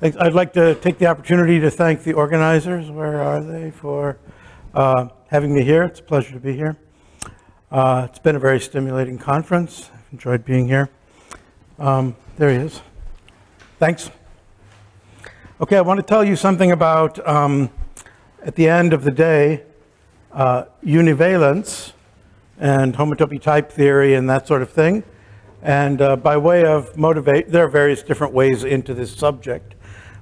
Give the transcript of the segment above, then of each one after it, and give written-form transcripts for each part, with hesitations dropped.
I'd like to take the opportunity to thank the organizers, where are they, for having me here. It's a pleasure to be here. It's been a very stimulating conference. I've enjoyed being here. There he is. Thanks. Okay, I want to tell you something about, at the end of the day, univalence and homotopy type theory and that sort of thing. And by way of there are various different ways into this subject.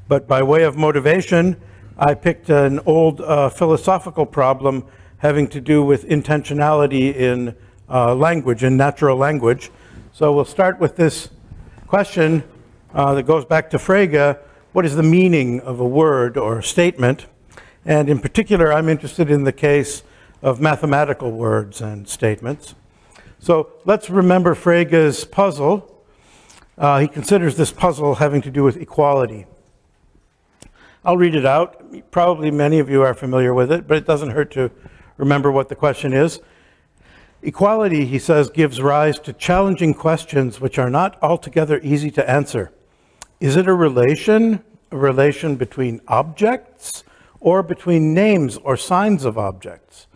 But by way of motivation, I picked an old philosophical problem having to do with intentionality in language, in natural language. So we'll start with this question that goes back to Fraga. What is the meaning of a word or a statement? And in particular, I'm interested in the case of mathematical words and statements. So let's remember Freyas puzzle. He considers this puzzle having to do with equality. I'll read it out. Probably many of you are familiar with it, but it doesn't hurt to remember what the question is. Equality, he says, gives rise to challenging questions which are not altogether easy to answer. Is it a relation between objects, or between names or signs of objects?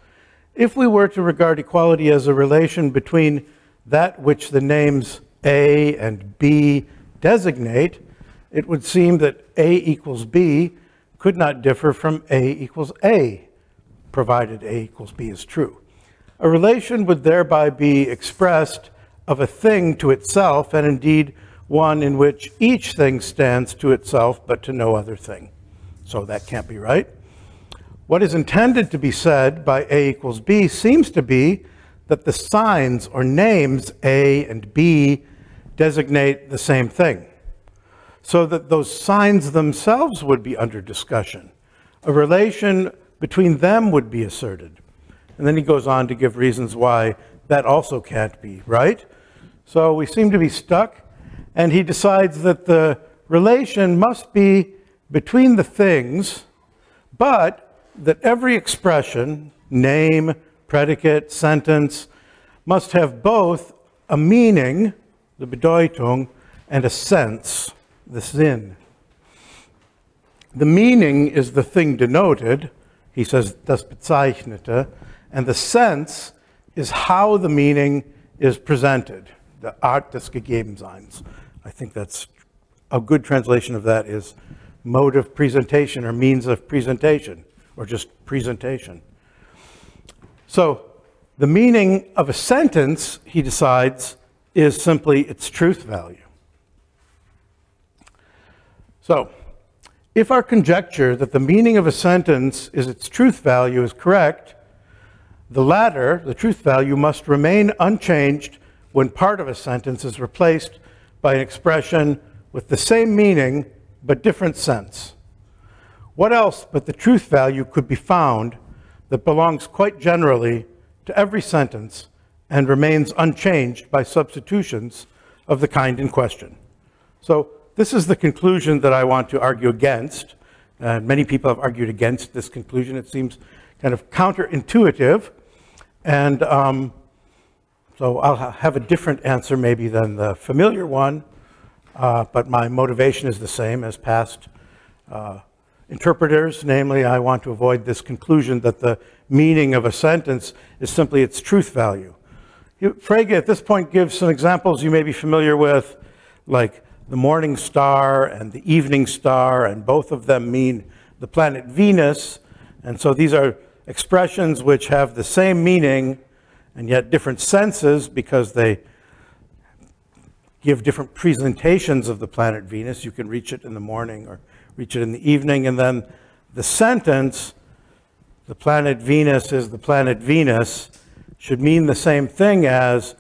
If we were to regard equality as a relation between that which the names A and B designate, it would seem that A equals B could not differ from A equals A, provided A equals B is true. A relation would thereby be expressed of a thing to itself, and indeed one in which each thing stands to itself but to no other thing. So that can't be right. What is intended to be said by A equals B seems to be that the signs or names A and B designate the same thing, so that those signs themselves would be under discussion. A relation between them would be asserted. And then he goes on to give reasons why that also can't be right. So we seem to be stuck, and he decides that the relation must be between the things, but that every expression, name, predicate, sentence, must have both a meaning, the Bedeutung, and a sense, the Sinn. The meaning is the thing denoted, he says, das Bezeichnete, and the sense is how the meaning is presented, the Art des Gegebenseins. I think that's a good translation of that is mode of presentation or means of presentation, or just presentation. So the meaning of a sentence, he decides, is simply its truth value. So if our conjecture that the meaning of a sentence is its truth value is correct, the latter, the truth value, must remain unchanged when part of a sentence is replaced by an expression with the same meaning but different sense. What else but the truth value could be found that belongs quite generally to every sentence and remains unchanged by substitutions of the kind in question? So this is the conclusion that I want to argue against. Many people have argued against this conclusion. It seems kind of counterintuitive. And so I'll have a different answer maybe than the familiar one, but my motivation is the same as past interpreters. Namely, I want to avoid this conclusion that the meaning of a sentence is simply its truth value. Fraga at this point gives some examples you may be familiar with, like the morning star and the evening star, and both of them mean the planet Venus. And so these are expressions which have the same meaning and yet different senses because they give different presentations of the planet Venus. You can reach it in the morning or reach it in the evening. And then the sentence, the planet Venus is the planet Venus, should mean the same thing as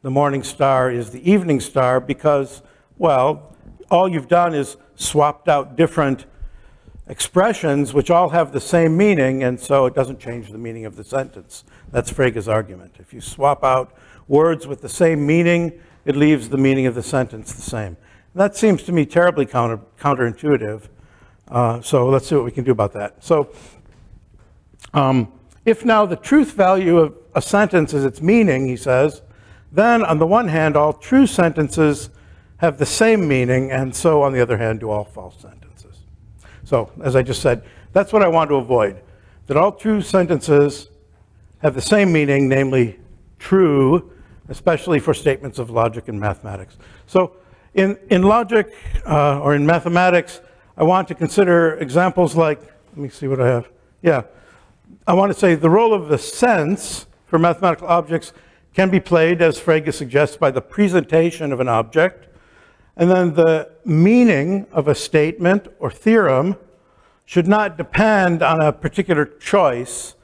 the morning star is the evening star because, well, all you've done is swapped out different expressions which all have the same meaning, and so it doesn't change the meaning of the sentence. That's Fraga's argument. If you swap out words with the same meaning, it leaves the meaning of the sentence the same. And that seems to me terribly counterintuitive. So let's see what we can do about that. So if now the truth value of a sentence is its meaning, he says, then on the one hand, all true sentences have the same meaning, and so on the other hand, do all false sentences. sentences. So, as I just said, that's what I want to avoid, that all true sentences have the same meaning, namely true, especially for statements of logic and mathematics. So, in logic or in mathematics, I want to consider examples like, let me see what I have. Yeah, I want to say the role of the sense for mathematical objects can be played, as Fraga suggests, by the presentation of an object, and then the meaning of a statement or theorem should not depend on a particular choice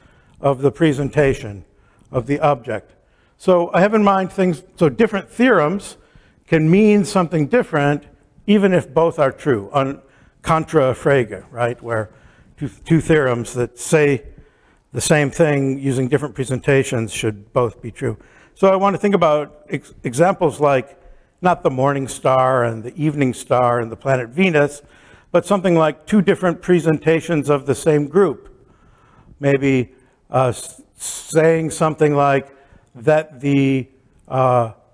of the presentation of the object. So I have in mind things, so different theorems can mean something different even if both are true, on contra Fraga, right, where two theorems that say the same thing using different presentations should both be true. So I want to think about examples like not the morning star and the evening star and the planet Venus, but something like two different presentations of the same group. Maybe saying something like that the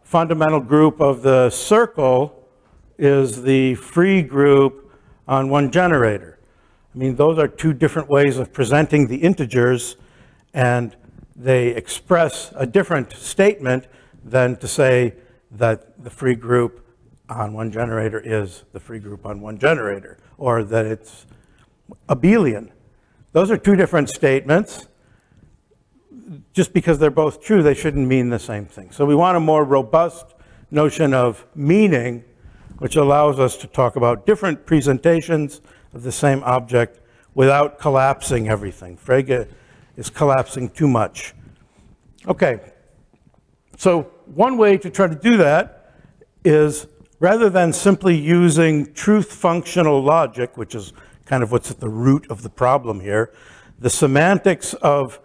fundamental group of the circle is the free group on one generator. I mean, those are two different ways of presenting the integers, and they express a different statement than to say that the free group on one generator is the free group on one generator, or that it's abelian. Those are two different statements. Just because they're both true, they shouldn't mean the same thing. So we want a more robust notion of meaning, which allows us to talk about different presentations of the same object without collapsing everything. Fraga is collapsing too much. Okay, so one way to try to do that is, rather than simply using truth functional logic, which is kind of what's at the root of the problem here, the semantics of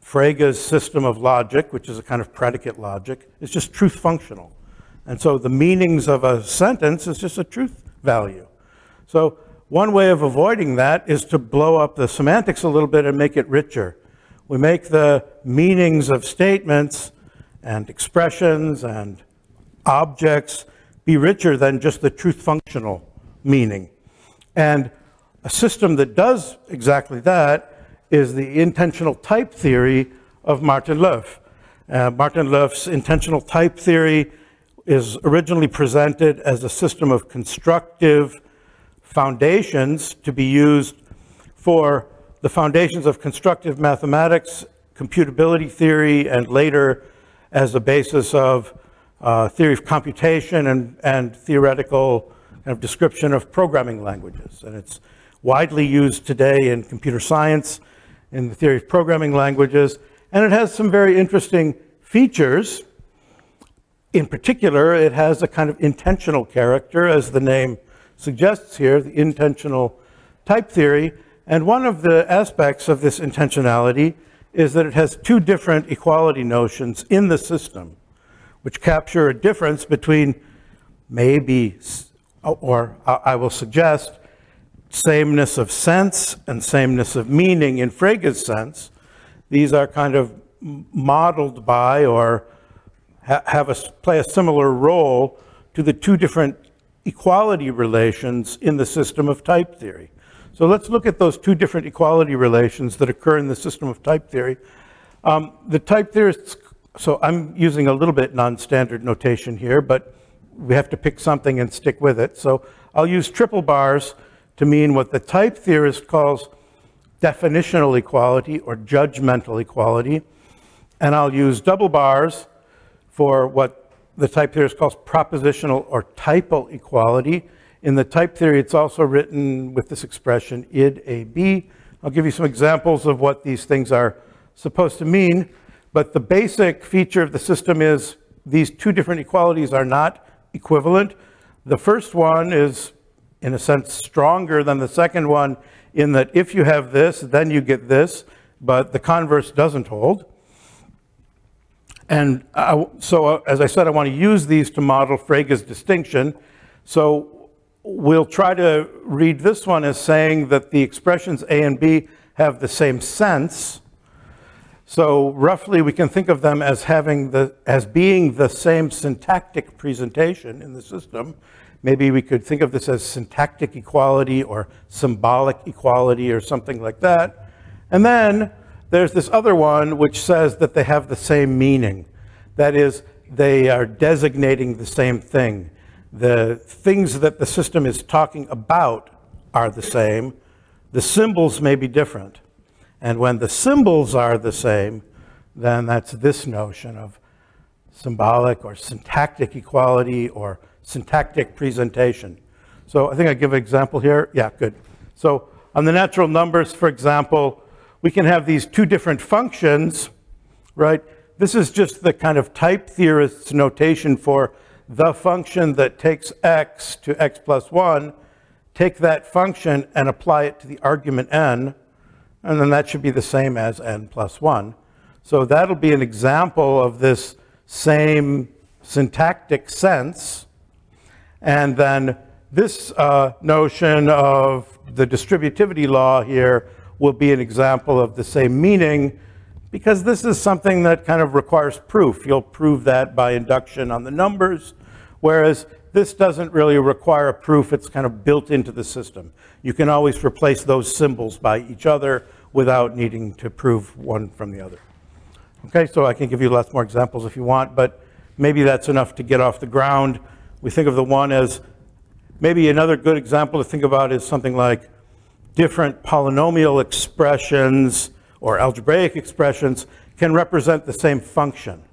Fraga's system of logic, which is a kind of predicate logic, is just truth functional. And so the meanings of a sentence is just a truth value. So one way of avoiding that is to blow up the semantics a little bit and make it richer. We make the meanings of statements and expressions and objects be richer than just the truth functional meaning. And a system that does exactly that is the intensional type theory of Martin-Löf. Martin-Löf's intensional type theory is originally presented as a system of constructive foundations to be used for the foundations of constructive mathematics, computability theory, and later as a basis of theory of computation and theoretical kind of description of programming languages. And it's widely used today in computer science, in the theory of programming languages, and it has some very interesting features. In particular, it has a kind of intentional character, as the name suggests here, the intensional type theory. And one of the aspects of this intentionality is that it has two different equality notions in the system, which capture a difference between maybe, or I will suggest, sameness of sense and sameness of meaning in Fraga's sense. These are kind of modeled by or play a similar role to the two different equality relations in the system of type theory. So let's look at those two different equality relations that occur in the system of type theory. The type theorists, so I'm using a little bit non-standard notation here, but we have to pick something and stick with it. So I'll use triple bars to mean what the type theorist calls definitional equality or judgmental equality. And I'll use double bars for what the type theorist calls propositional or typal equality. In the type theory, it's also written with this expression, id AB. I'll give you some examples of what these things are supposed to mean. But the basic feature of the system is these two different equalities are not equivalent. The first one is, in a sense, stronger than the second one in that if you have this, then you get this, but the converse doesn't hold. And so, as I said, I want to use these to model Fraga's distinction. So we'll try to read this one as saying that the expressions A and B have the same sense. So roughly, we can think of them as being the same syntactic presentation in the system, Maybe we could think of this as syntactic equality or symbolic equality or something like that. And then there's this other one which says that they have the same meaning. That is, they are designating the same thing. The things that the system is talking about are the same. The symbols may be different. And when the symbols are the same, then that's this notion of symbolic or syntactic equality or syntactic presentation. So I think I give an example here. Yeah, good. So on the natural numbers, for example, we can have these two different functions, right? This is just the kind of type theorist's notation for the function that takes x to x plus 1, take that function and apply it to the argument n, and then that should be the same as n plus 1. So that'll be an example of this same syntactic sense. And then this notion of the distributivity law here will be an example of the same meaning, because this is something that kind of requires proof. You'll prove that by induction on the numbers, whereas this doesn't really require a proof. It's kind of built into the system. You can always replace those symbols by each other without needing to prove one from the other. Okay, so I can give you lots more examples if you want, but maybe that's enough to get off the ground. We think of the one as, maybe another good example to think about is something like different polynomial expressions or algebraic expressions can represent the same function,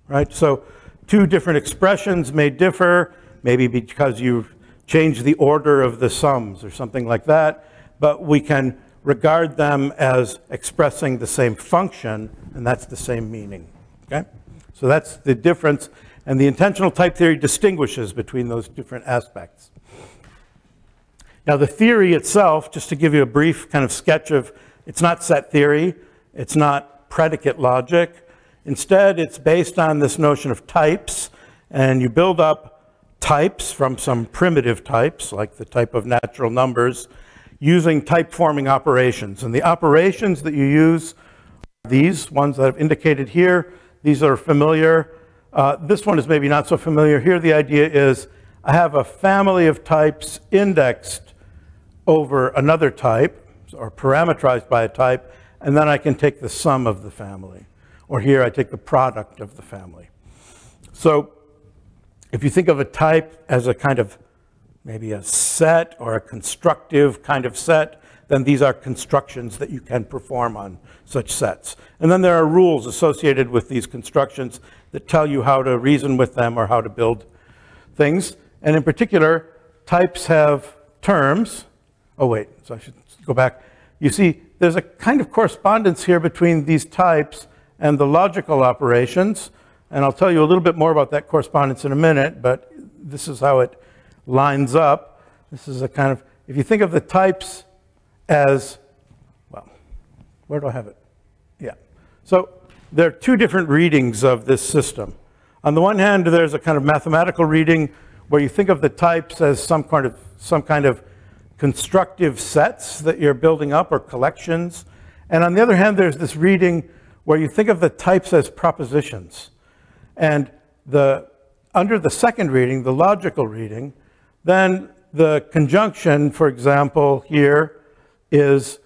right? So two different expressions may differ, maybe because you've changed the order of the sums or something like that, but we can regard them as expressing the same function, and that's the same meaning, okay? So that's the difference. And the intensional type theory distinguishes between those different aspects. Now the theory itself, just to give you a brief kind of sketch of, it's not set theory, it's not predicate logic. Instead, it's based on this notion of types, and you build up types from some primitive types, like the type of natural numbers, using type-forming operations. And the operations that you use are these ones that I've indicated here. These are familiar. This one is maybe not so familiar. Here the idea is I have a family of types indexed over another type, or parameterized by a type, and then I can take the sum of the family. Or here I take the product of the family. So if you think of a type as a kind of maybe a set or a constructive kind of set, then these are constructions that you can perform on such sets. And then there are rules associated with these constructions that tell you how to reason with them or how to build things. And in particular, types have terms. Oh wait, so I should go back. You see, there's a kind of correspondence here between these types and the logical operations. And I'll tell you a little bit more about that correspondence in a minute, but this is how it lines up. This is a kind of, if you think of the types as, well, where do I have it? Yeah. So there are two different readings of this system. On the one hand, there's a kind of mathematical reading where you think of the types as some kind of constructive sets that you're building up or collections. And on the other hand, there's this reading where you think of the types as propositions. And under the second reading, the logical reading, then the conjunction, for example, here is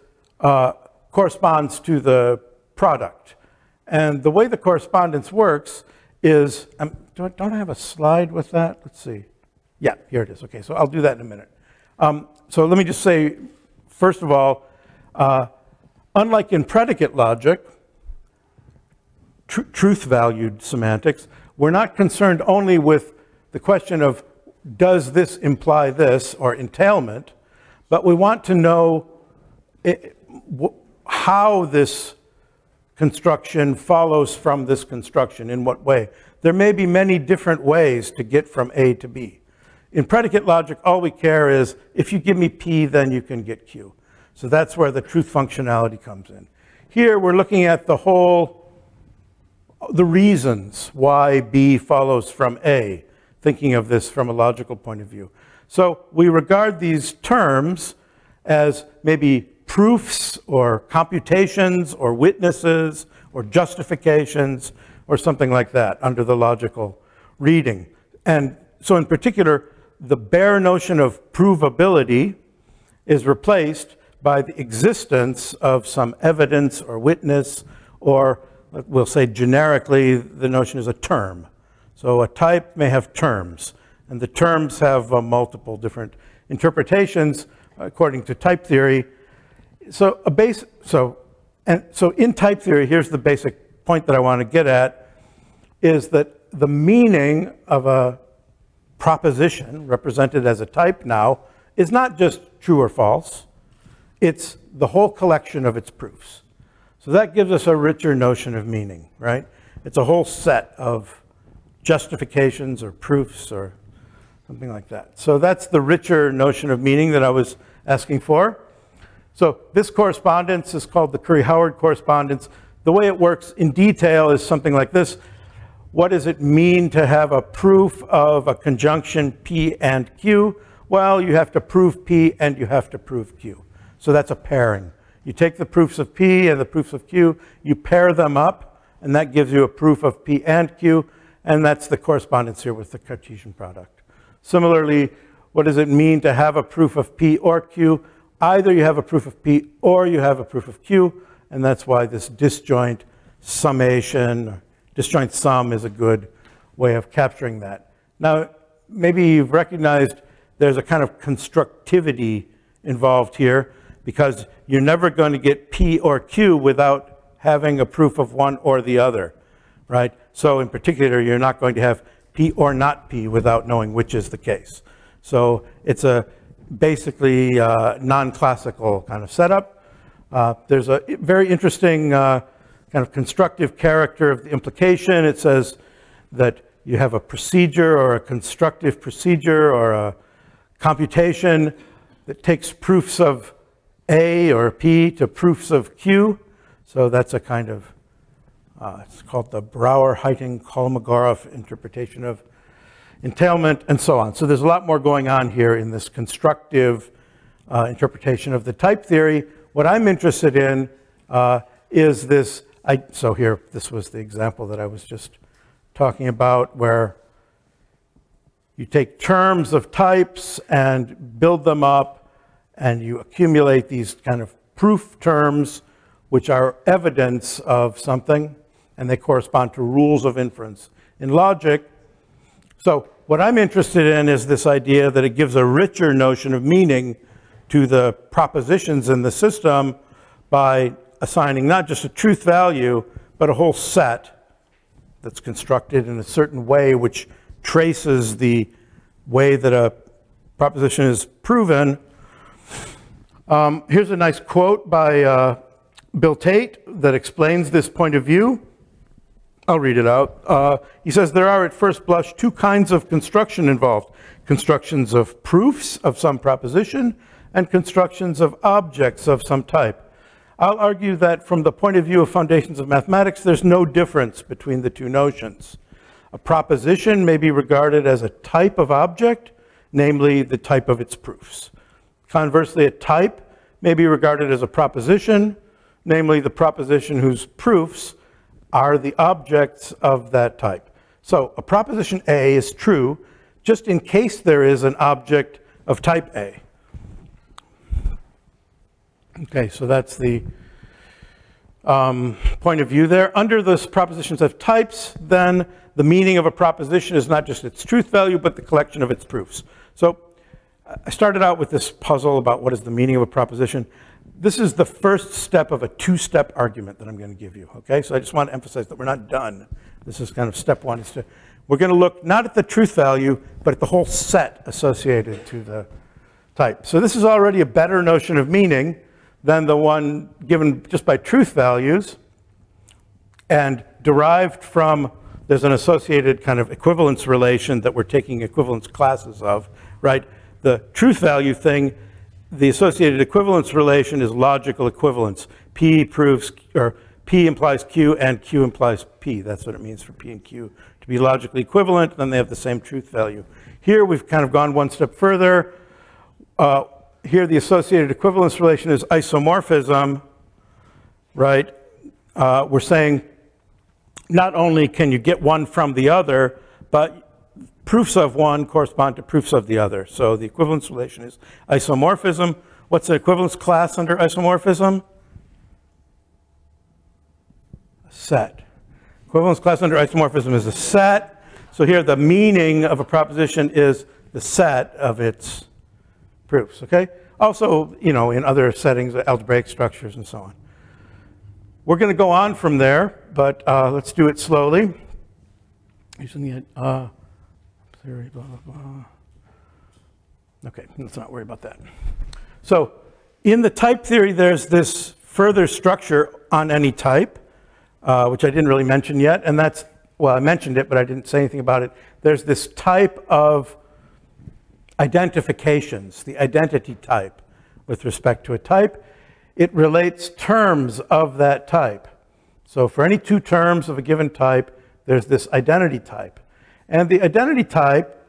corresponds to the product. And the way the correspondence works is, don't I have a slide with that? Let's see. Yeah, here it is. Okay, so I'll do that in a minute. So let me just say, first of all, unlike in predicate logic, truth-valued semantics, we're not concerned only with the question of does this imply this, or entailment, but we want to know how this construction follows from this construction, in what way. There may be many different ways to get from A to B. In predicate logic, all we care is if you give me P, then you can get Q. So that's where the truth functionality comes in. Here we're looking at the reasons why B follows from A, thinking of this from a logical point of view. So we regard these terms as maybe proofs or computations or witnesses or justifications or something like that under the logical reading. And so in particular, the bare notion of provability is replaced by the existence of some evidence or witness, or we'll say generically, the notion is a term. So a type may have terms, and the terms have multiple different interpretations according to type theory. So in type theory, here's the basic point that I want to get at, is that the meaning of a proposition represented as a type now is not just true or false, it's the whole collection of its proofs. So that gives us a richer notion of meaning, right? It's a whole set of justifications or proofs or something like that. So that's the richer notion of meaning that I was asking for. So this correspondence is called the Curie-Howard correspondence. The way it works in detail is something like this. What does it mean to have a proof of a conjunction P and Q? Well, you have to prove P and you have to prove Q. So that's a pairing. You take the proofs of P and the proofs of Q, you pair them up, and that gives you a proof of P and Q, and that's the correspondence here with the Cartesian product. Similarly, what does it mean to have a proof of P or Q? Either you have a proof of P or you have a proof of Q, and that's why this disjoint summation, or disjoint sum is a good way of capturing that. Now, maybe you've recognized there's a kind of constructivity involved here, because you're never going to get P or Q without having a proof of one or the other, right? So in particular, you're not going to have P or not P without knowing which is the case. So it's a basically non-classical kind of setup. There's a very interesting kind of constructive character of the implication. It says that you have a procedure or a constructive procedure or a computation that takes proofs of A or P to proofs of Q. So that's a kind of, it's called the Brouwer-Heiting-Kolmogorov interpretation of entailment and so on. So there's a lot more going on here in this constructive interpretation of the type theory. What I'm interested in is this, so here, this was the example that I was just talking about, where you take terms of types and build them up, and you accumulate these kind of proof terms, which are evidence of something, and they correspond to rules of inference in logic. So what I'm interested in is this idea that it gives a richer notion of meaning to the propositions in the system by assigning not just a truth value, but a whole set that's constructed in a certain way which traces the way that a proposition is proven. Here's a nice quote by Bill Tate that explains this point of view. I'll read it out. He says, there are at first blush two kinds of construction involved: constructions of proofs of some proposition and constructions of objects of some type. I'll argue that from the point of view of foundations of mathematics, there's no difference between the two notions. A proposition may be regarded as a type of object, namely the type of its proofs. Conversely, a type may be regarded as a proposition, namely the proposition whose proofs are the objects of that type. So a proposition A is true just in case there is an object of type A. Okay, so that's the point of view there. Under this propositions of types, then the meaning of a proposition is not just its truth value, but the collection of its proofs. So I started out with this puzzle about what is the meaning of a proposition. This is the first step of a two-step argument that I'm going to give you, okay? So I just want to emphasize that we're not done. This is kind of step one. We're going to look not at the truth value, but at the whole set associated to the type. So this is already a better notion of meaning than the one given just by truth values and derived from, there's an associated kind of equivalence relation that we're taking equivalence classes of, right? The truth value thing, the associated equivalence relation is logical equivalence. P proves, or P implies Q and Q implies P. That's what it means for P and Q to be logically equivalent, then they have the same truth value. Here we've kind of gone one step further. Here the associated equivalence relation is isomorphism, right? We're saying not only can you get one from the other, but proofs of one correspond to proofs of the other. So the equivalence relation is isomorphism. What's the equivalence class under isomorphism? A set. Equivalence class under isomorphism is a set. So here the meaning of a proposition is the set of its proofs, okay? Also, you know, in other settings, algebraic structures and so on. We're going to go on from there, but let's do it slowly. Using the theory, blah, blah, blah. Okay, let's not worry about that. So in the type theory, there's this further structure on any type, which I didn't really mention yet, and that's, well, I mentioned it, but I didn't say anything about it. There's this type of identifications, the identity type with respect to a type. It relates terms of that type. So for any two terms of a given type, there's this identity type. And the identity type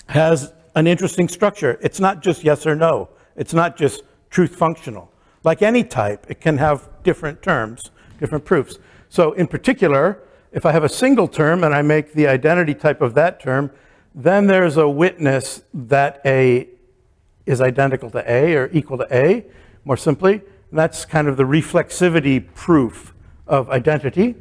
has an interesting structure. It's not just yes or no. It's not just truth functional. Like any type, it can have different terms, different proofs. So in particular, if I have a single term and I make the identity type of that term, then there's a witness that A is identical to A or equal to A, more simply. And that's kind of the reflexivity proof of identity.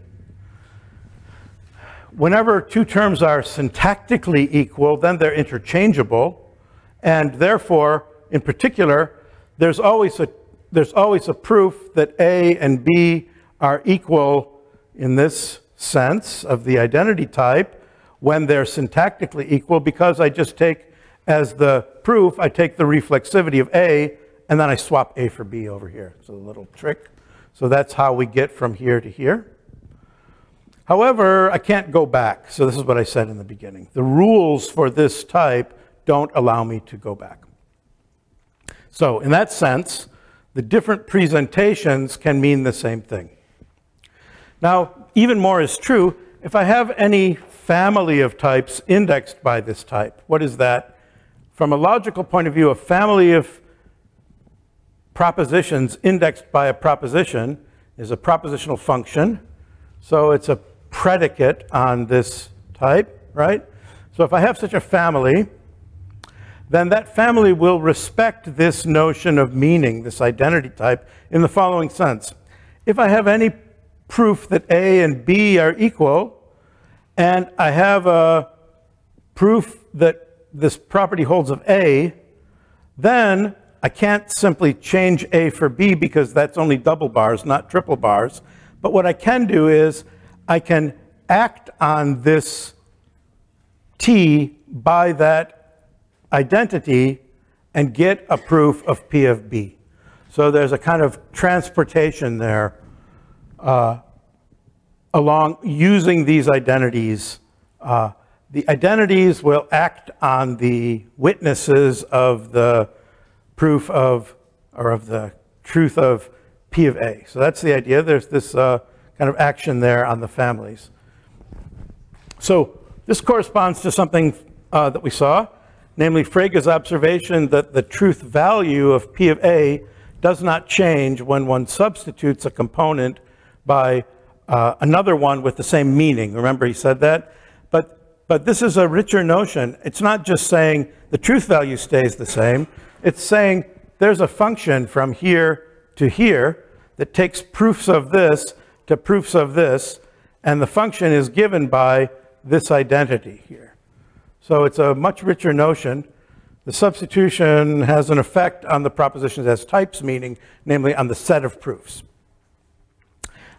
Whenever two terms are syntactically equal, then they're interchangeable. And therefore, in particular, there's always a proof that A and B are equal in this sense of the identity type when they're syntactically equal, because I just take as the proof, I take the reflexivity of A, and then I swap A for B over here. So a little trick. So that's how we get from here to here. However, I can't go back. So this is what I said in the beginning. The rules for this type don't allow me to go back. So in that sense, the different presentations can mean the same thing. Now, even more is true if I have any family of types indexed by this type. What is that? From a logical point of view, a family of propositions indexed by a proposition is a propositional function. So it's a predicate on this type, right? So if I have such a family, then that family will respect this notion of meaning, this identity type, in the following sense. If I have any proof that A and B are equal, and I have a proof that this property holds of A, then I can't simply change A for B because that's only double bars, not triple bars. But what I can do is I can act on this T by that identity and get a proof of P of B. So there's a kind of transportation there along using these identities. The identities will act on the witnesses of the proof of, or of the truth of P of A. So that's the idea. There's this kind of action there on the families. So this corresponds to something that we saw, namely Fraga's observation that the truth value of P of A does not change when one substitutes a component by another one with the same meaning. Remember he said that? But this is a richer notion. It's not just saying the truth value stays the same. It's saying there's a function from here to here that takes proofs of this to proofs of this, and the function is given by this identity here. So it's a much richer notion. The substitution has an effect on the propositions as types meaning, namely on the set of proofs.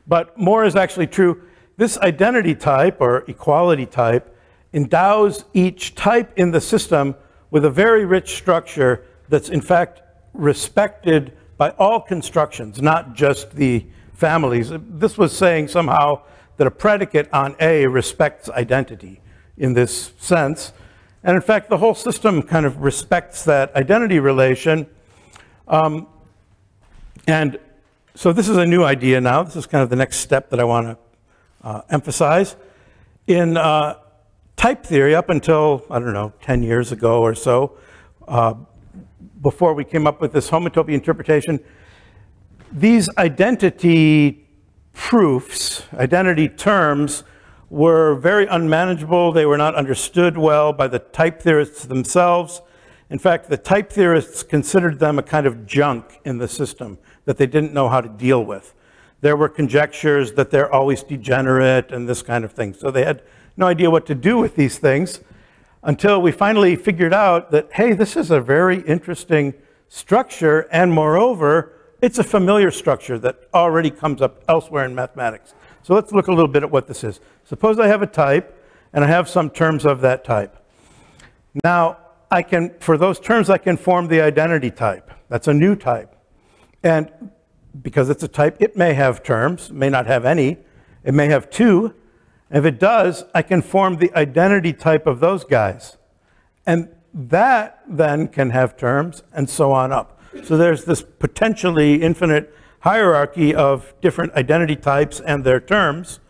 But more is actually true. This identity type, or equality type, endows each type in the system with a very rich structure that's in fact respected by all constructions, not just the families. This was saying somehow that a predicate on A respects identity in this sense. And in fact, the whole system kind of respects that identity relation. And so this is a new idea now. This is kind of the next step that I want to emphasize. In type theory, up until, I don't know, 10 years ago or so, before we came up with this homotopy interpretation, these identity proofs, identity terms, were very unmanageable. They were not understood well by the type theorists themselves. In fact, the type theorists considered them a kind of junk in the system that they didn't know how to deal with. There were conjectures that they're always degenerate and this kind of thing. So they had no idea what to do with these things until we finally figured out that, hey, this is a very interesting structure, and moreover, it's a familiar structure that already comes up elsewhere in mathematics. So let's look a little bit at what this is. Suppose I have a type, and I have some terms of that type. Now, for those terms, I can form the identity type. That's a new type. And because it's a type, it may have terms, may not have any. It may have two. If it does, I can form the identity type of those guys. And that then can have terms, and so on up. So there's this potentially infinite hierarchy of different identity types and their terms.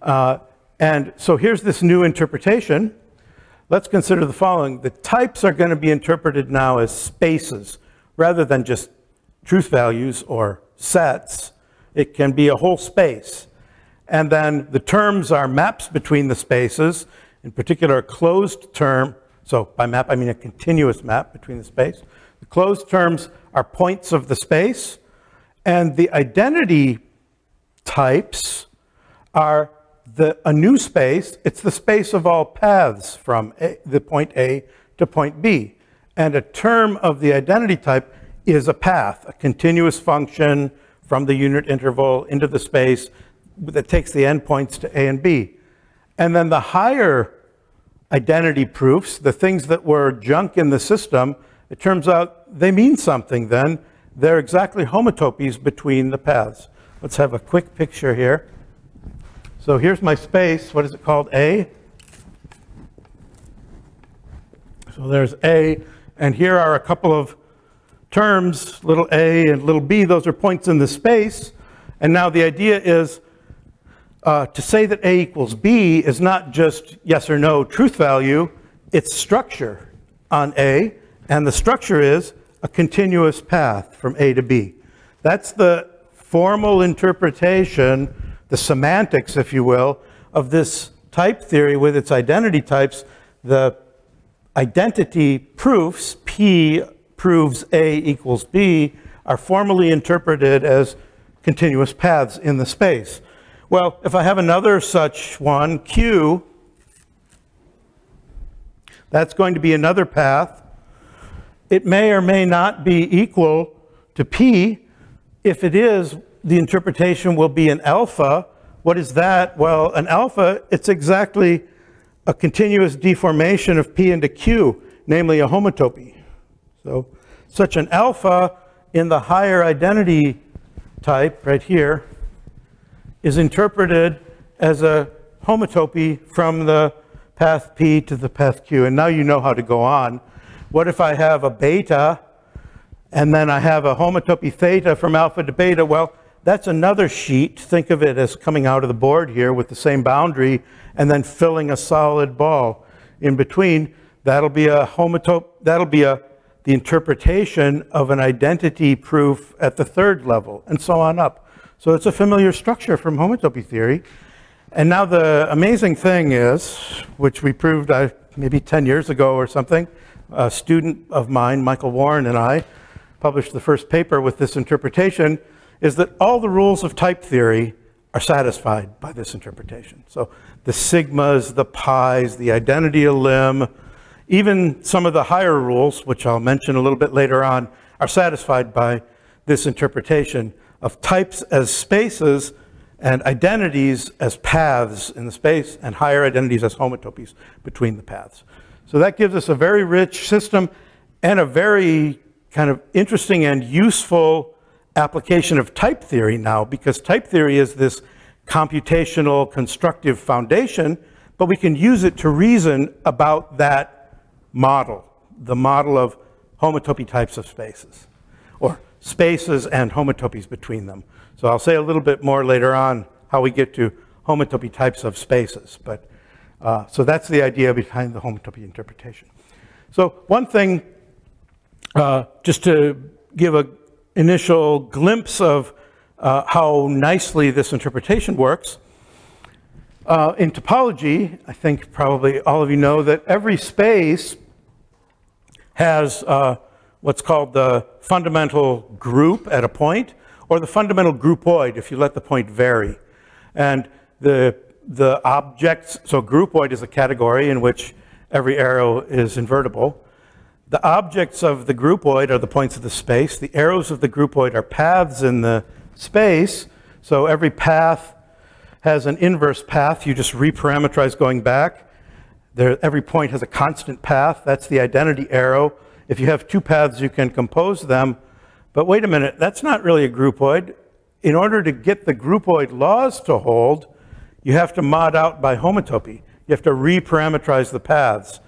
And so here's this new interpretation. Let's consider the following. The types are going to be interpreted now as spaces rather than just truth values or sets. It can be a whole space. And then the terms are maps between the spaces, in particular a closed term. So by map, I mean a continuous map between the space. The closed terms are points of the space. And the identity types are a new space. It's the space of all paths from the point A to point B. And a term of the identity type is a path, a continuous function from the unit interval into the space that takes the endpoints to A and B. And then the higher identity proofs, the things that were junk in the system, it turns out they mean something then. They're exactly homotopies between the paths. Let's have a quick picture here. So here's my space. What is it called? A. So there's A, and here are a couple of terms, little a and little b. Those are points in the space. And now the idea is to say that A equals B is not just yes or no truth value, it's structure on A, and the structure is a continuous path from A to B. That's the formal interpretation, the semantics, if you will, of this type theory with its identity types. The identity proofs, P proves A equals B, are formally interpreted as continuous paths in the space. Well, if I have another such one, Q, that's going to be another path. It may or may not be equal to P. If it is, the interpretation will be an alpha. What is that? Well, an alpha, it's exactly a continuous deformation of P into Q, namely a homotopy. So such an alpha in the higher identity type right here is interpreted as a homotopy from the path P to the path Q. And now you know how to go on. What if I have a beta and then I have a homotopy theta from alpha to beta? Well, that's another sheet. Think of it as coming out of the board here with the same boundary and then filling a solid ball in between. That'll be a homotopy, that'll be the interpretation of an identity proof at the third level, and so on up. So it's a familiar structure from homotopy theory. And now the amazing thing is, which we proved maybe 10 years ago or something, a student of mine, Michael Warren, and I published the first paper with this interpretation, is that all the rules of type theory are satisfied by this interpretation. So the sigmas, the pi's, the identity of lim, even some of the higher rules, which I'll mention a little bit later on, are satisfied by this interpretation of types as spaces and identities as paths in the space and higher identities as homotopies between the paths. So that gives us a very rich system and a very kind of interesting and useful application of type theory now, because type theory is this computational constructive foundation, but we can use it to reason about that model, the model of homotopy types of spaces, or spaces and homotopies between them. So I'll say a little bit more later on how we get to homotopy types of spaces, but so that's the idea behind the homotopy interpretation. So one thing, just to give an initial glimpse of how nicely this interpretation works, In topology, I think probably all of you know that every space has what's called the fundamental group at a point, or the fundamental groupoid if you let the point vary. And the objects, so groupoid is a category in which every arrow is invertible. The objects of the groupoid are the points of the space. The arrows of the groupoid are paths in the space. So every path has an inverse path. You just reparameterize going back. Every point has a constant path. That's the identity arrow. If you have two paths, you can compose them. But wait a minute, that's not really a groupoid. In order to get the groupoid laws to hold, you have to mod out by homotopy. You have to reparameterize the paths.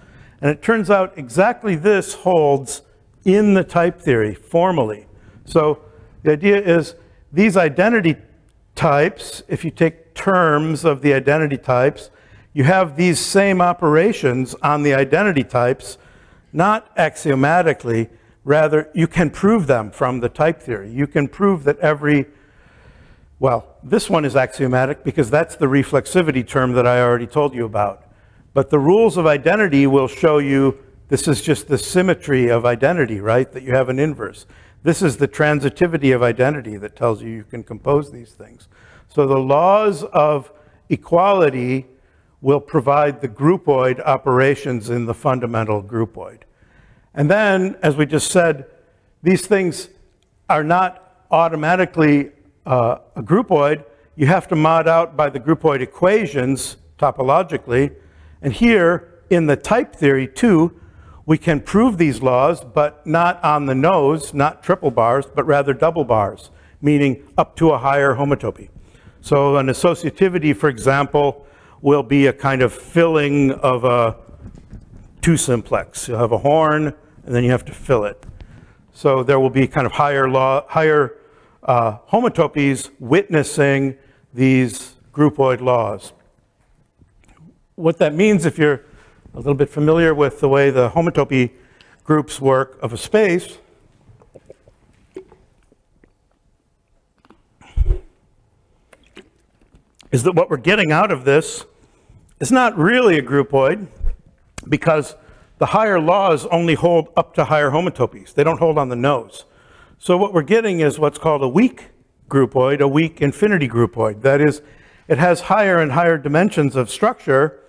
And it turns out exactly this holds in the type theory formally. So the idea is these identity types, if you take terms of the identity types, you have these same operations on the identity types, not axiomatically, rather you can prove them from the type theory. You can prove that well, this one is axiomatic because that's the reflexivity term that I already told you about. But the rules of identity will show you this is just the symmetry of identity, right? That you have an inverse. This is the transitivity of identity that tells you can compose these things. So the laws of equality will provide the groupoid operations in the fundamental groupoid. And then, as we just said, these things are not automatically a groupoid. You have to mod out by the groupoid equations topologically. And here, in the type theory, too, we can prove these laws, but not on the nose, not triple bars, but rather double bars, meaning up to a higher homotopy. So an associativity, for example, will be a kind of filling of a two-simplex. You'll have a horn, and then you have to fill it. So there will be kind of higher homotopies witnessing these groupoid laws. What that means, if you're a little bit familiar with the way the homotopy groups work of a space, is that what we're getting out of this is not really a groupoid, because the higher laws only hold up to higher homotopies. They don't hold on the nose. So what we're getting is what's called a weak groupoid, a weak infinity groupoid. That is, it has higher and higher dimensions of structure,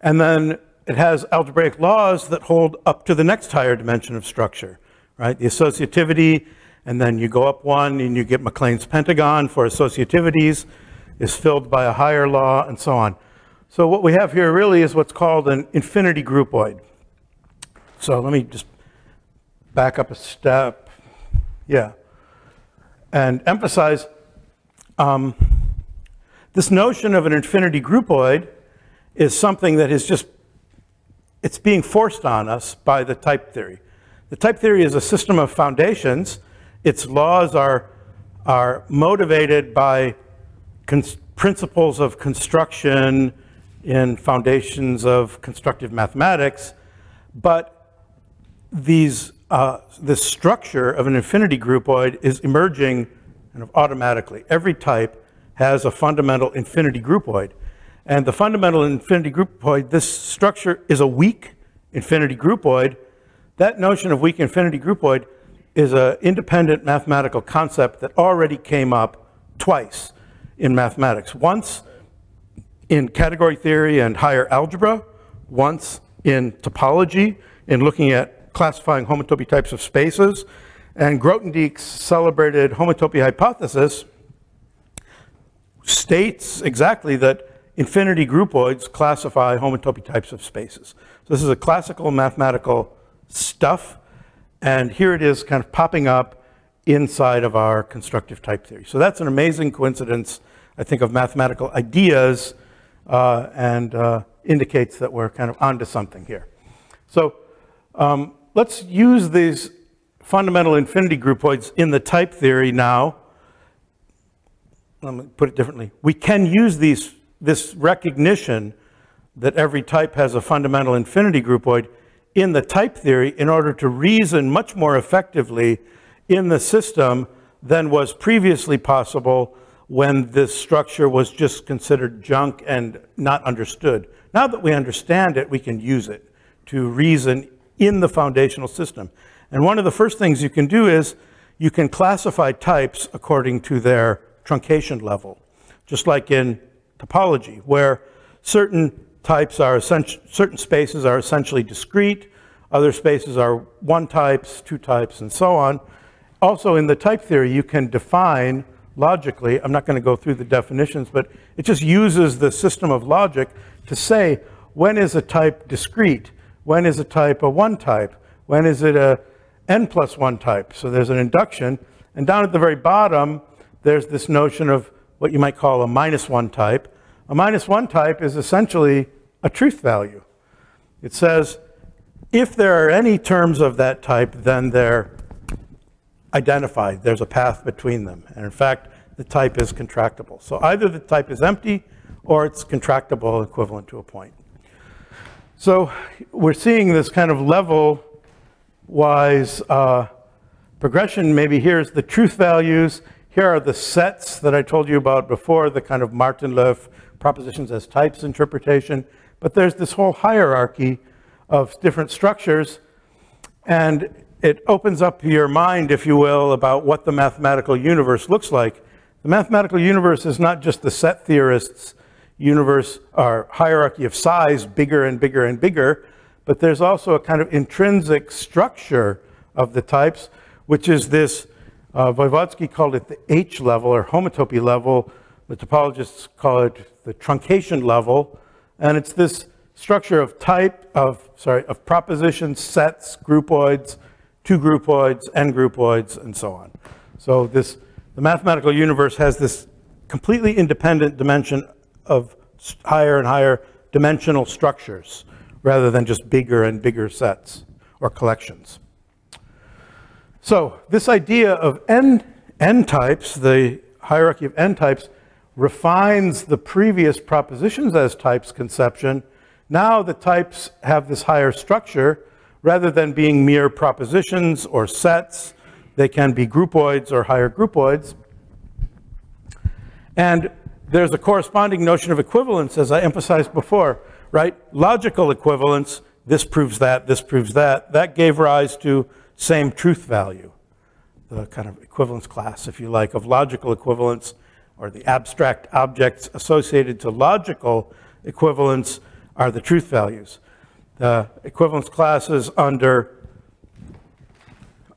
and then it has algebraic laws that hold up to the next higher dimension of structure, right? The associativity, and then you go up one and you get Maclane's pentagon for associativities, is filled by a higher law, and so on. So what we have here really is what's called an infinity groupoid. So let me just back up a step, yeah, and emphasize this notion of an infinity groupoid is something that is just, it's being forced on us by the type theory. The type theory is a system of foundations. Its laws are motivated by principles of construction in foundations of constructive mathematics, but this structure of an infinity groupoid is emerging kind of automatically. Every type has a fundamental infinity groupoid. And the fundamental infinity groupoid, this structure is a weak infinity groupoid. That notion of weak infinity groupoid is an independent mathematical concept that already came up twice in mathematics. Once in category theory and higher algebra, once in topology, in looking at classifying homotopy types of spaces. And Grothendieck's celebrated homotopy hypothesis states exactly that infinity groupoids classify homotopy types of spaces. So this is a classical mathematical stuff, and here it is kind of popping up inside of our constructive type theory. So that's an amazing coincidence, I think, of mathematical ideas, and indicates that we're kind of onto something here. So let's use these fundamental infinity groupoids in the type theory now. Let me put it differently. We can use this recognition that every type has a fundamental infinity groupoid in the type theory in order to reason much more effectively in the system than was previously possible when this structure was just considered junk and not understood. Now that we understand it, we can use it to reason in the foundational system. And one of the first things you can do is you can classify types according to their truncation level, just like in topology, where certain types are certain spaces are essentially discrete, other spaces are one types, two types, and so on. Also in the type theory, you can define logically, I'm not going to go through the definitions, but it just uses the system of logic to say when is a type discrete, when is a type a one type, when is it a n+1 type. So there's an induction, and down at the very bottom, there's this notion of what you might call a -1 type. A -1 type is essentially a truth value. It says if there are any terms of that type, then they're identified. There's a path between them. And in fact, the type is contractible. So either the type is empty or it's contractible equivalent to a point. So we're seeing this kind of level-wise progression. Maybe here's the truth values. Here are the sets that I told you about before, the kind of Martin-Löf propositions as types interpretation. But there's this whole hierarchy of different structures, and it opens up your mind, if you will, about what the mathematical universe looks like. The mathematical universe is not just the set theorists' universe or hierarchy of size, bigger and bigger and bigger, but there's also a kind of intrinsic structure of the types, which is this, Voevodsky called it the H level or homotopy level. The topologists call it the truncation level, and it's this structure of of propositions, sets, groupoids, two groupoids, n groupoids, and so on. So the mathematical universe has this completely independent dimension of higher and higher dimensional structures, rather than just bigger and bigger sets or collections. So this idea of n types, the hierarchy of n types, refines the previous propositions as types conception. Now the types have this higher structure. Rather than being mere propositions or sets, they can be groupoids or higher groupoids. And there's a corresponding notion of equivalence, as I emphasized before, right? Logical equivalence, this proves that, this proves that. That gave rise to same truth value, the kind of equivalence class, if you like, of logical equivalence, or the abstract objects associated to logical equivalence are the truth values. The equivalence classes under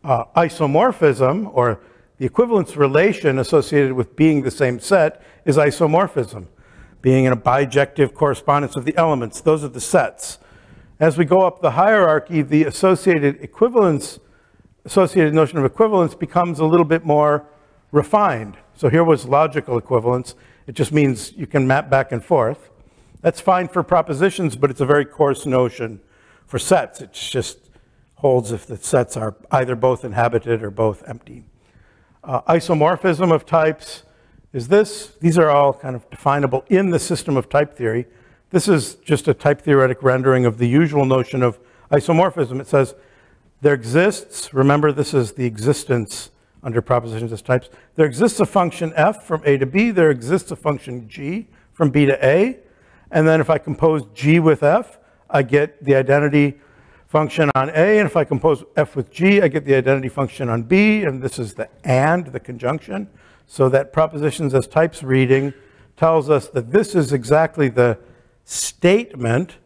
isomorphism, or the equivalence relation associated with being the same set, is isomorphism, being in a bijective correspondence of the elements. Those are the sets. As we go up the hierarchy, the associated notion of equivalence becomes a little bit more refined. So here was logical equivalence. It just means you can map back and forth. That's fine for propositions, but it's a very coarse notion for sets. It just holds if the sets are either both inhabited or both empty. Isomorphism of types is this. These are all kind of definable in the system of type theory. This is just a type theoretic rendering of the usual notion of isomorphism. It says there exists, remember this is the existence under propositions as types, there exists a function f from a to b, there exists a function g from b to a, and then if I compose g with f, I get the identity function on A, and if I compose f with g, I get the identity function on B, and this is the and, the conjunction. So that propositions as types reading tells us that this is exactly the statement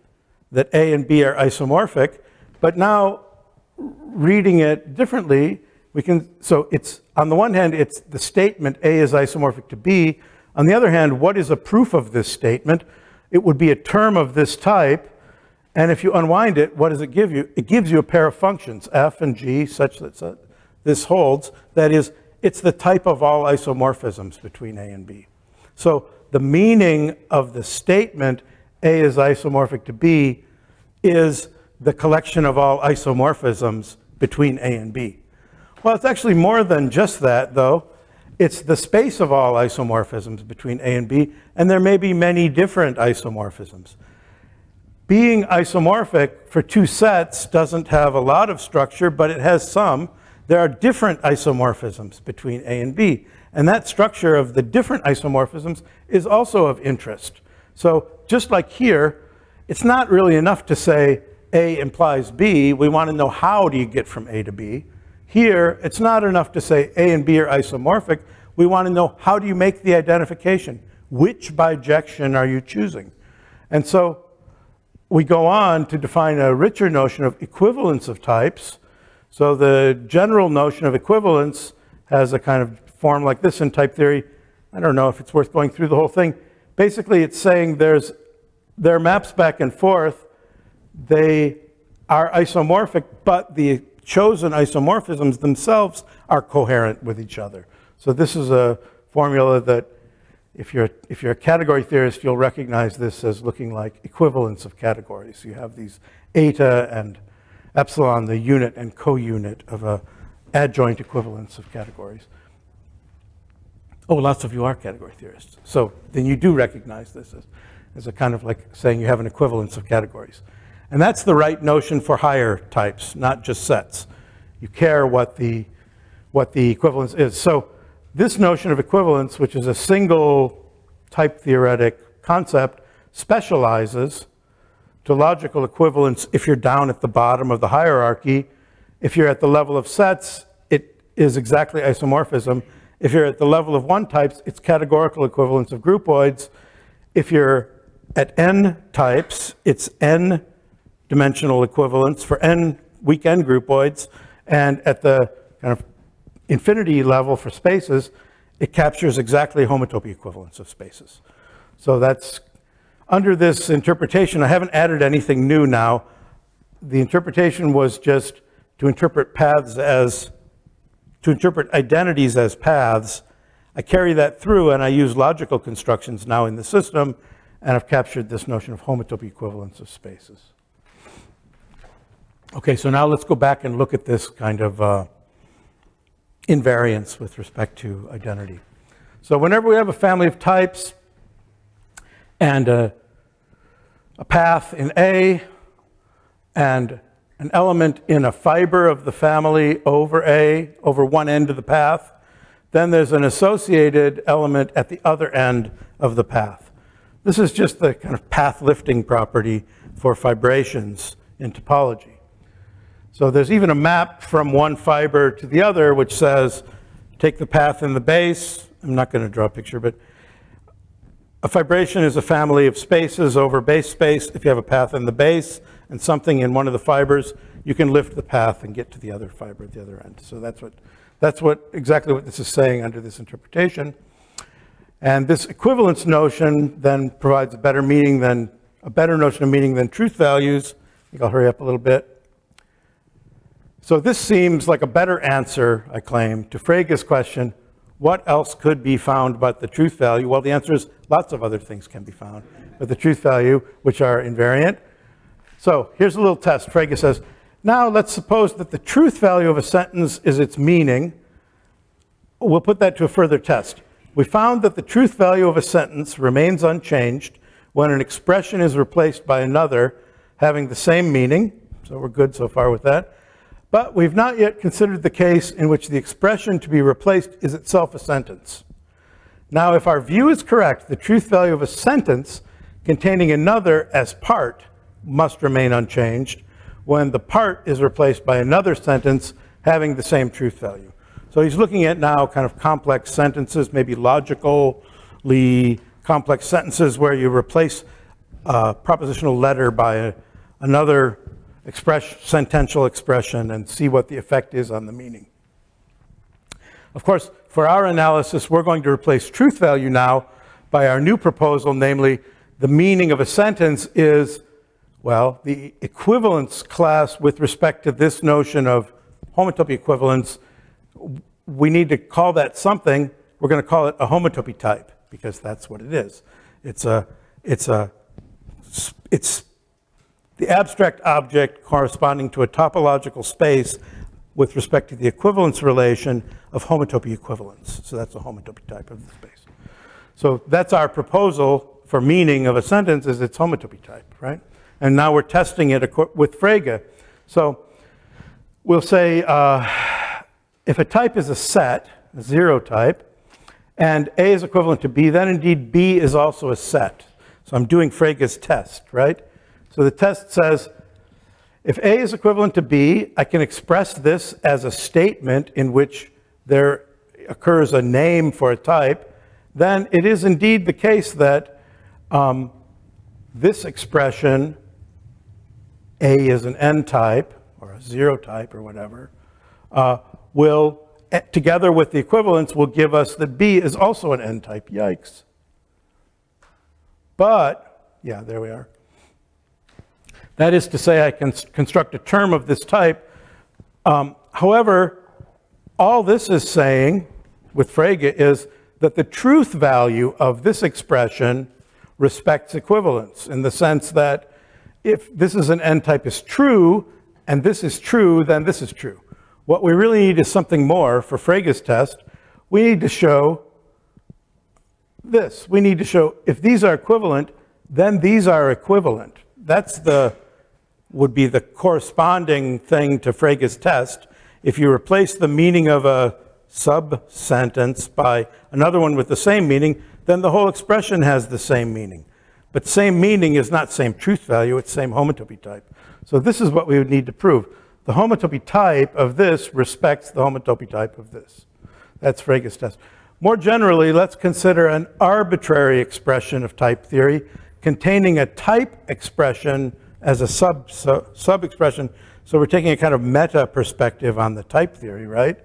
that A and B are isomorphic, but now reading it differently, we can, so it's, on the one hand, it's the statement A is isomorphic to B. On the other hand, what is a proof of this statement? It would be a term of this type, and if you unwind it, what does it give you? It gives you a pair of functions, f and g, such that this holds. That is, it's the type of all isomorphisms between A and B. So the meaning of the statement, A is isomorphic to B, is the collection of all isomorphisms between A and B. Well, it's actually more than just that, though. It's the space of all isomorphisms between A and B, and there may be many different isomorphisms. Being isomorphic for two sets doesn't have a lot of structure, but it has some. there are different isomorphisms between A and B. And that structure of the different isomorphisms is also of interest. So just like here, it's not really enough to say A implies B. We want to know how do you get from A to B. Here, it's not enough to say A and B are isomorphic. We want to know how do you make the identification. Which bijection are you choosing? And so we go on to define a richer notion of equivalence of types. So the general notion of equivalence has a kind of form like this in type theory. I don't know if it's worth going through the whole thing. Basically, it's saying there are maps back and forth. They are isomorphic, but the chosen isomorphisms themselves are coherent with each other. So this is a formula that if you're a category theorist, you'll recognize this as looking like equivalence of categories. You have these eta and epsilon, the unit and co-unit of a adjoint equivalence of categories. Oh, lots of you are category theorists. So then you do recognize this as a kind of like saying you have an equivalence of categories. And that's the right notion for higher types, not just sets. You care what the equivalence is. So this notion of equivalence, which is a single type theoretic concept, specializes to logical equivalence if you're down at the bottom of the hierarchy. If you're at the level of sets, it is exactly isomorphism. If you're at the level of one types, it's categorical equivalence of groupoids. If you're at n types, it's n dimensional equivalence for n weak n groupoids. And at the kind of infinity level for spaces, it captures exactly homotopy equivalence of spaces. So that's under this interpretation. I haven't added anything new now. The interpretation was just to interpret identities as paths. I carry that through and I use logical constructions now in the system, and I've captured this notion of homotopy equivalence of spaces. Okay, so now let's go back and look at this kind of invariance with respect to identity. So whenever we have a family of types and a path in A and an element in a fiber of the family over A, over one end of the path, then there's an associated element at the other end of the path. This is just the kind of path lifting property for fibrations in topology. So there's even a map from one fiber to the other, which says, take the path in the base. I'm not going to draw a picture, but a fibration is a family of spaces over base space. If you have a path in the base and something in one of the fibers, you can lift the path and get to the other fiber at the other end. So that's exactly what this is saying under this interpretation. And this equivalence notion then provides a better notion of meaning than truth values. I think I'll hurry up a little bit. So this seems like a better answer, I claim, to Fraga's question, what else could be found but the truth value? Well, the answer is lots of other things can be found, but the truth value, which are invariant. So here's a little test. Fraga says, now let's suppose that the truth value of a sentence is its meaning. We'll put that to a further test. We found that the truth value of a sentence remains unchanged when an expression is replaced by another having the same meaning. So we're good so far with that. But we've not yet considered the case in which the expression to be replaced is itself a sentence. Now, if our view is correct, the truth value of a sentence containing another as part must remain unchanged when the part is replaced by another sentence having the same truth value. So he's looking at now kind of complex sentences, maybe logically complex sentences where you replace a propositional letter by another sentential expression and see what the effect is on the meaning. Of course, for our analysis, we're going to replace truth value now by our new proposal, namely the meaning of a sentence is, well, the equivalence class with respect to this notion of homotopy equivalence. We need to call that something. We're going to call it a homotopy type because that's what it is. It's the abstract object corresponding to a topological space with respect to the equivalence relation of homotopy equivalence. So that's a homotopy type of the space. So that's our proposal for meaning of a sentence is its homotopy type, right? And now we're testing it with Fraga. So we'll say if a type is a set, a zero type, and A is equivalent to B, then indeed B is also a set. So I'm doing Fraga's test, right? So the test says, if A is equivalent to B, I can express this as a statement in which there occurs a name for a type, then it is indeed the case that this expression, A is an n type, or a zero type, or whatever, will, together with the equivalence, will give us that B is also an n type. Yikes. But, yeah, there we are. That is to say, I can construct a term of this type. However, all this is saying with Fraga is that the truth value of this expression respects equivalence, in the sense that if this is an n type is true, and this is true, then this is true. What we really need is something more for Fraga's test. We need to show this. We need to show if these are equivalent, then these are equivalent. That's would be the corresponding thing to Fraga's test. If you replace the meaning of a sub-sentence by another one with the same meaning, then the whole expression has the same meaning. But same meaning is not same truth value, it's same homotopy type. So this is what we would need to prove. The homotopy type of this respects the homotopy type of this. That's Fraga's test. More generally, let's consider an arbitrary expression of type theory containing a type expression as a sub-expression. So we're taking a kind of meta perspective on the type theory, right?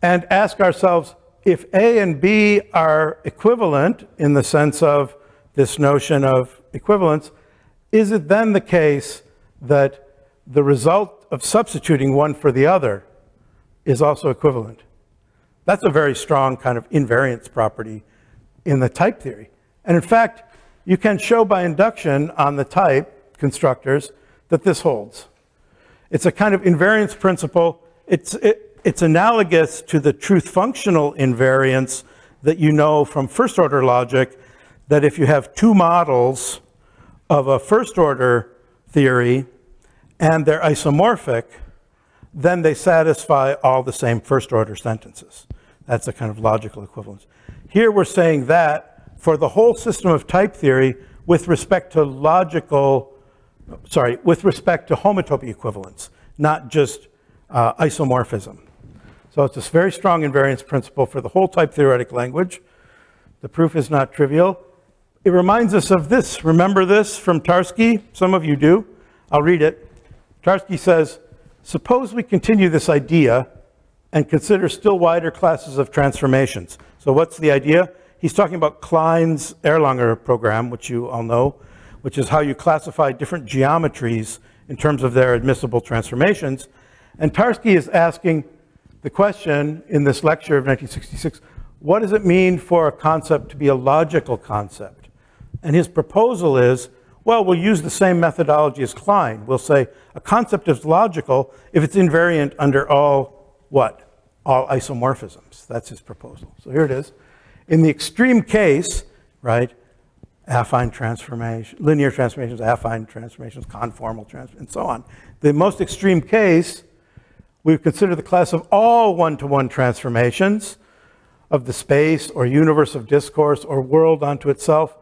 And ask ourselves, if A and B are equivalent in the sense of this notion of equivalence, is it then the case that the result of substituting one for the other is also equivalent? That's a very strong kind of invariance property in the type theory. And in fact, you can show by induction on the type constructors that this holds. It's a kind of invariance principle. It's analogous to the truth functional invariance that you know from first order logic, that if you have two models of a first order theory and they're isomorphic, then they satisfy all the same first order sentences. That's a kind of logical equivalence. Here we're saying that for the whole system of type theory with respect to with respect to homotopy equivalence, not just isomorphism. So it's this very strong invariance principle for the whole type theoretic language. The proof is not trivial. It reminds us of this. Remember this from Tarski? Some of you do. I'll read it. Tarski says, suppose we continue this idea and consider still wider classes of transformations. So what's the idea? He's talking about Klein's Erlanger program, which you all know, which is how you classify different geometries in terms of their admissible transformations. And Tarski is asking the question in this lecture of 1966, what does it mean for a concept to be a logical concept? And his proposal is, well, we'll use the same methodology as Klein. We'll say a concept is logical if it's invariant under all what? All isomorphisms. That's his proposal. So here it is. In the extreme case, right, affine transformation, linear transformations, affine transformations, conformal transformations, and so on. The most extreme case, we consider the class of all one-to-one transformations of the space or universe of discourse or world onto itself.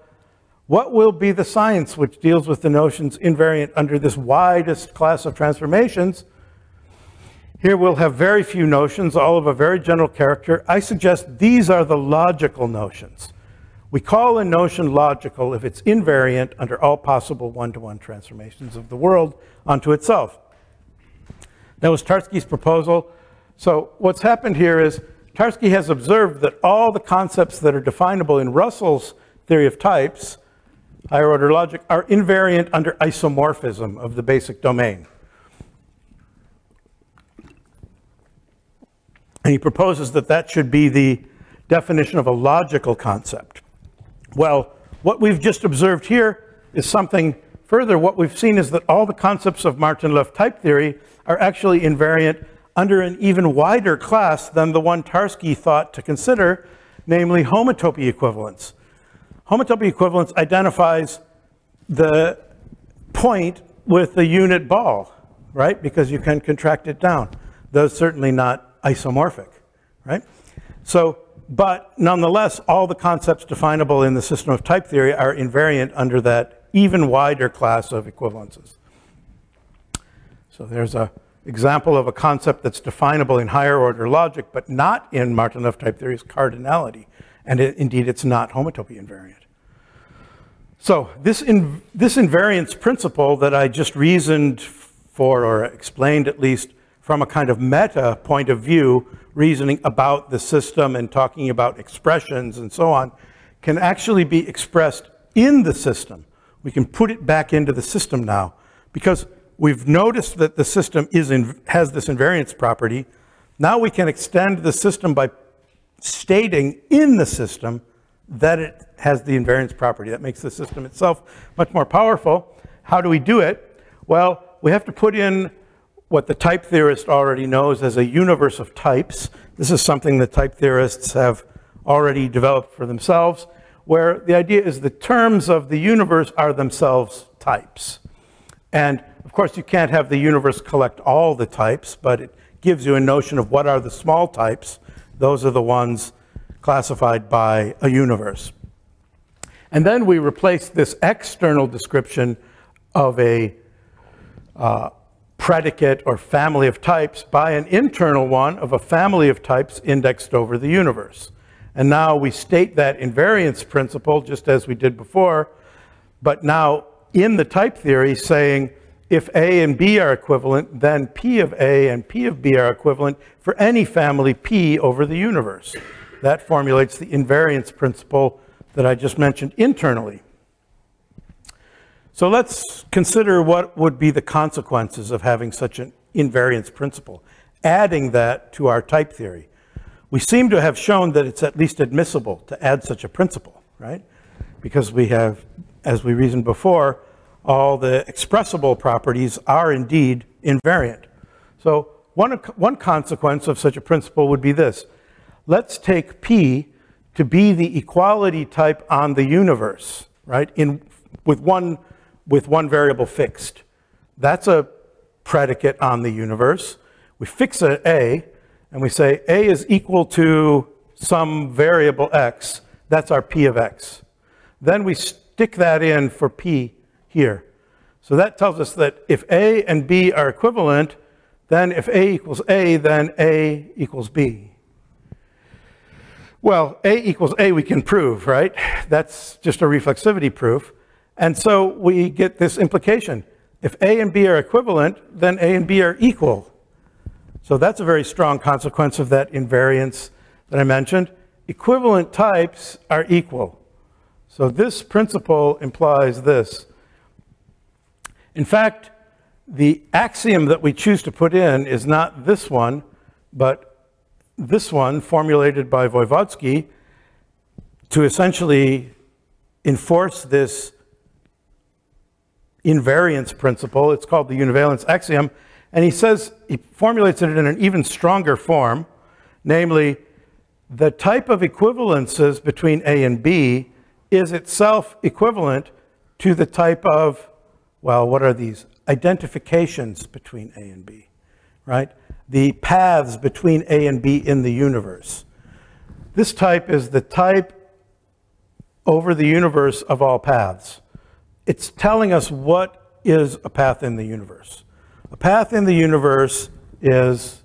What will be the science which deals with the notions invariant under this widest class of transformations? Here we'll have very few notions, all of a very general character. I suggest these are the logical notions. We call a notion logical if it's invariant under all possible one-to-one transformations of the world onto itself. That was Tarski's proposal. So what's happened here is Tarski has observed that all the concepts that are definable in Russell's theory of types, higher order logic, are invariant under isomorphism of the basic domain. And he proposes that that should be the definition of a logical concept. Well, what we've just observed here is something further. What we've seen is that all the concepts of Martin-Löf type theory are actually invariant under an even wider class than the one Tarski thought to consider, namely homotopy equivalence. Homotopy equivalence identifies the point with the unit ball, right? Because you can contract it down. Though certainly not isomorphic, right? So, but nonetheless, all the concepts definable in the system of type theory are invariant under that even wider class of equivalences. So there's an example of a concept that's definable in higher order logic, but not in Martin-Löf type theory's cardinality. And indeed, it's not homotopy invariant. So this invariance principle that I just reasoned for, or explained at least, from a kind of meta point of view, reasoning about the system and talking about expressions and so on, can actually be expressed in the system. We can put it back into the system now, because we've noticed that the system has this invariance property. Now we can extend the system by stating in the system that it has the invariance property. That makes the system itself much more powerful. How do we do it? Well, we have to put in what the type theorist already knows as a universe of types. This is something that type theorists have already developed for themselves, where the idea is the terms of the universe are themselves types. And of course, you can't have the universe collect all the types, but it gives you a notion of what are the small types. Those are the ones classified by a universe. And then we replace this external description of a predicate or family of types by an internal one of a family of types indexed over the universe. And now we state that invariance principle just as we did before, but now in the type theory saying if A and B are equivalent, then P of A and P of B are equivalent for any family P over the universe. That formulates the invariance principle that I just mentioned internally. So let's consider what would be the consequences of having such an invariance principle, adding that to our type theory. We seem to have shown that it's at least admissible to add such a principle, right? Because we have, as we reasoned before, all the expressible properties are indeed invariant. So one consequence of such a principle would be this. Let's take P to be the equality type on the universe, right? With one variable fixed. That's a predicate on the universe. We fix A, and we say A is equal to some variable x. That's our P of x. Then we stick that in for P here. So that tells us that if A and B are equivalent, then if A equals A, then A equals B. Well, A equals A we can prove, right? That's just a reflexivity proof. And so we get this implication. If A and B are equivalent, then A and B are equal. So that's a very strong consequence of that invariance that I mentioned. Equivalent types are equal. So this principle implies this. In fact, the axiom that we choose to put in is not this one, but this one formulated by Voevodsky to essentially enforce this invariance principle. It's called the univalence axiom. And he says, he formulates it in an even stronger form, namely, the type of equivalences between A and B is itself equivalent to the type of, well, what are these? Identifications between A and B, right? The paths between A and B in the universe. This type is the type over the universe of all paths. It's telling us what is a path in the universe. A path in the universe is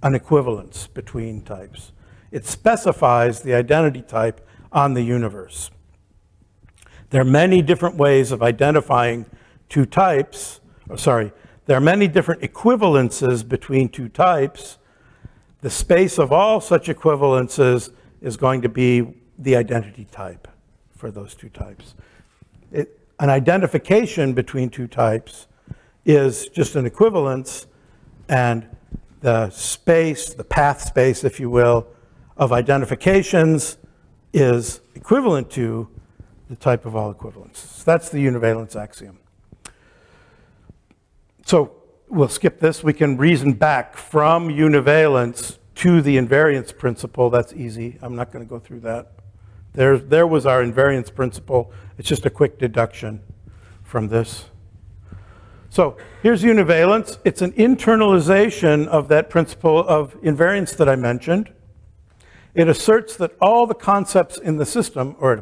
an equivalence between types. It specifies the identity type on the universe. There are many different ways of identifying two types. There are many different equivalences between two types. The space of all such equivalences is going to be the identity type for those two types. An identification between two types is just an equivalence, and the space, the path space, if you will, of identifications is equivalent to the type of all equivalences. That's the univalence axiom. So we'll skip this. We can reason back from univalence to the invariance principle. That's easy. I'm not going to go through that. There was our invariance principle. It's just a quick deduction from this. So here's univalence. It's an internalization of that principle of invariance that I mentioned. It asserts that all the concepts in the system, or it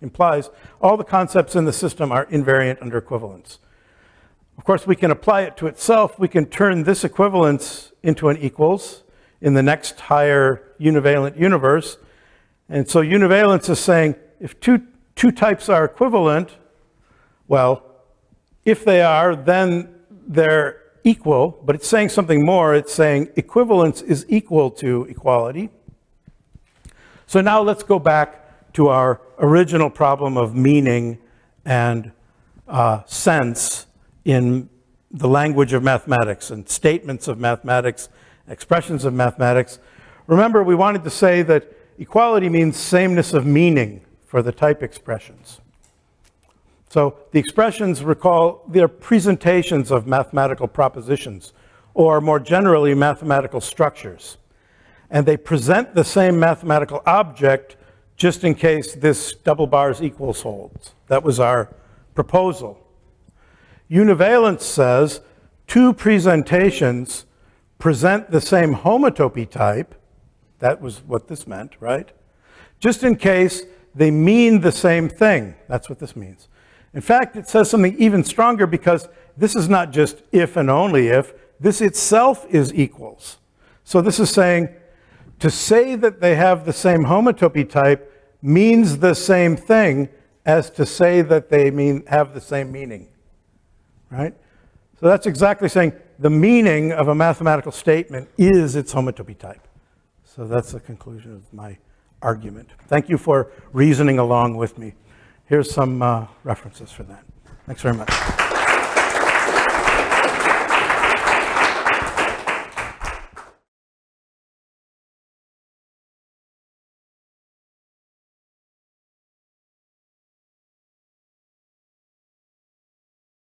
implies all the concepts in the system are invariant under equivalence. Of course, we can apply it to itself. We can turn this equivalence into an equals in the next higher univalent universe. And so univalence is saying if two types are equivalent, well, if they are, then they're equal, but it's saying something more. It's saying equivalence is equal to equality. So now let's go back to our original problem of meaning and sense in the language of mathematics and statements of mathematics, expressions of mathematics. Remember, we wanted to say that equality means sameness of meaning for the type expressions. So the expressions, recall, they're presentations of mathematical propositions, or more generally, mathematical structures. And they present the same mathematical object just in case this double bars equals holds. That was our proposal. Univalence says two presentations present the same homotopy type. That was what this meant, right? Just in case they mean the same thing. That's what this means. In fact, it says something even stronger because this is not just if and only if. This itself is equals. So this is saying to say that they have the same homotopy type means the same thing as to say that they have the same meaning, right? So that's exactly saying the meaning of a mathematical statement is its homotopy type. So that's the conclusion of my argument. Thank you for reasoning along with me. Here's some references for that. Thanks very much.